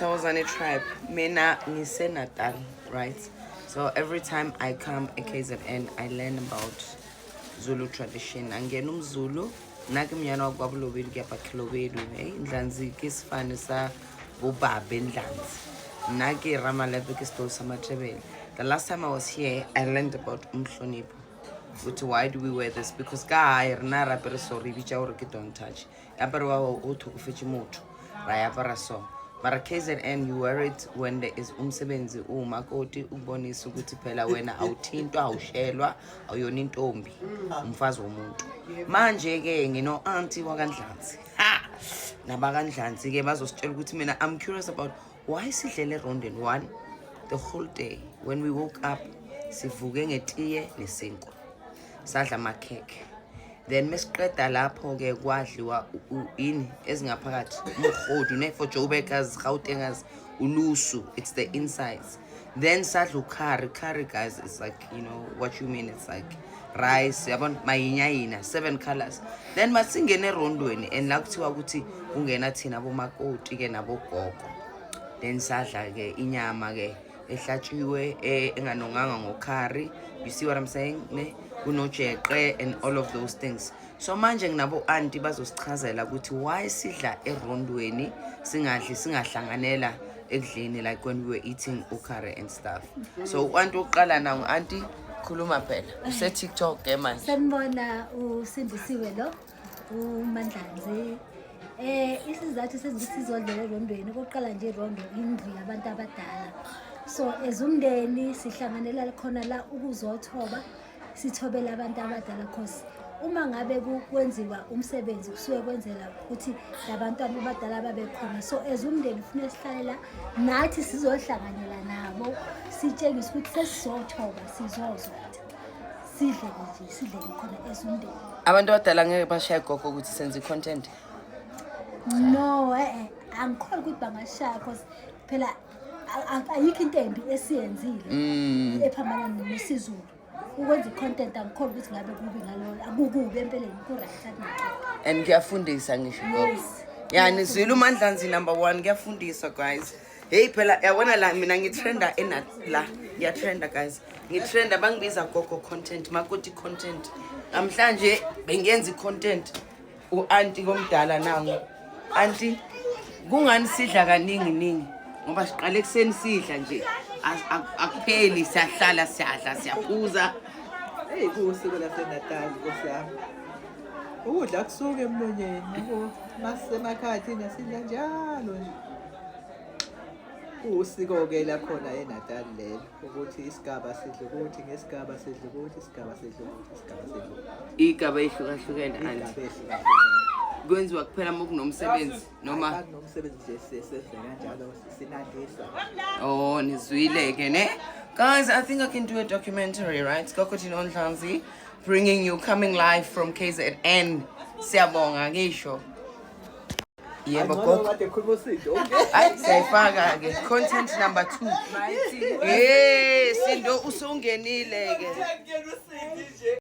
Thokozane tribe. Mina ngise Natal, right? So every time I come at KZN, I learn about Zulu tradition. Angena umZulu, nake mnyana wakwaBulobeli kuyapha Khilobelu, hey, Ndlanzi kisifani sa bobabe Ndlanzi. Nake Ramalepe kistol samaThebele. The last time I was here, I learned about umhlonipho. Which why do we wear this? Because guy rena rapper sorry bicha ore ke don't touch. Apara wa o to kufechi motho. Ra apara so. Mara KZN you wear it when there is umsebenzi umakoti ubonisa ukuthi phela wena awuthintwa awushelwa awuyona intombi umfazi womuntu. Manje ke ngino auntie wakaNdlanzi. Ha! NabakaNdlanzi ke bazositshela ukuthi mina I'm curious about why sidlele rondeni one the whole day when we woke up sivuke ngetiye nesinkwa. Sadla amakhekhe. Then mesiqeda lapho ke kwadliwa ini ezingaphakathi umkhodu nefo Joburgers Gautengers ulusu it's the insides. Then sadla curry guys is like you know what you mean it's like rice yabona mayinyayina 7 colors. Then masingene erondweni and la kuthiwa ukuthi ungena thina bomakoti ke nabogogo. Then sadla ke inyama ke ehlatshiwe enganonganga ngocurry. You see what I'm saying ne kunojeqe and all of those things. So manje nginabo auntie bazosichazela ukuthi why sidla erondweni singahlanganela ekudleni like when we were eating curry and stuff. So uanti oqala na auntie khuluma phela use TikTok ke manje. Sanibona uSindisiwe lo uMandlanzi. Isizathu sesizodlela erondweni oqala nje irondo indlu yabantu abadala. So ezumndeni sihlanganela khona la ukuzothoba sithobela abantu abadala cause uma ngabe kwenziwa umsebenzi kusuke kwenzela ukuthi labantwana abadala babe khona. So ezumndeni ufuna sihlalela nathi sizohlanganyela nabo sitshengisa ukuthi sesizothoba sizozwa sidle khona ezumndeni. Abantu abadala ngeke bashaya gogo ukuthi senze content. No, angikholwa ukuthi bangashaya cause phela ayikho into embi esiyenzile ephambana nesizulu. Ukwenza content angikholwa ukuthi ngabe kubi ngalona akukubi empeleni ku-right athi. And ngiyafundisa ngisho gogo. Yani Zulu Mandlanzi number 1 ngiyafundisa guys. Hey phela yabona la mina ngitrenda la ngiyatrenda guys. Ngitrenda bangibiza gogo content makoti content. Namhlanje bengenza content uanti komdala nangu. Auntie kungani sidla kaningi ngoba siqale ekseni sidla nje akupheli siyahlala siyadla siyaphuza. Hey kusiko laseNatal nkosiyami. Ukudla kusuke emlonyeni yabo masemakhaya thina sidla njalo nje. Usiko ke la khona eNatal lelo ukuthi isigaba sidle ukuthi ngesigaba sidle ukuthi isigaba sidle ukuthi isigaba sidle. Igaba ehlukahlukene auntie. Kwenziwa kuphela mokunomsebenzi noma kunomsebenzi nje sesedle kanjalo sinandisa. Oh nizwile ke ne. Guys, I think I can do a documentary, right? Skokotini Ondlanzi bringing you coming live from KZN. Siyabonga ngisho. Yebo gogo. Ay sayifaka ke content number 2. Sindo usongenile ke.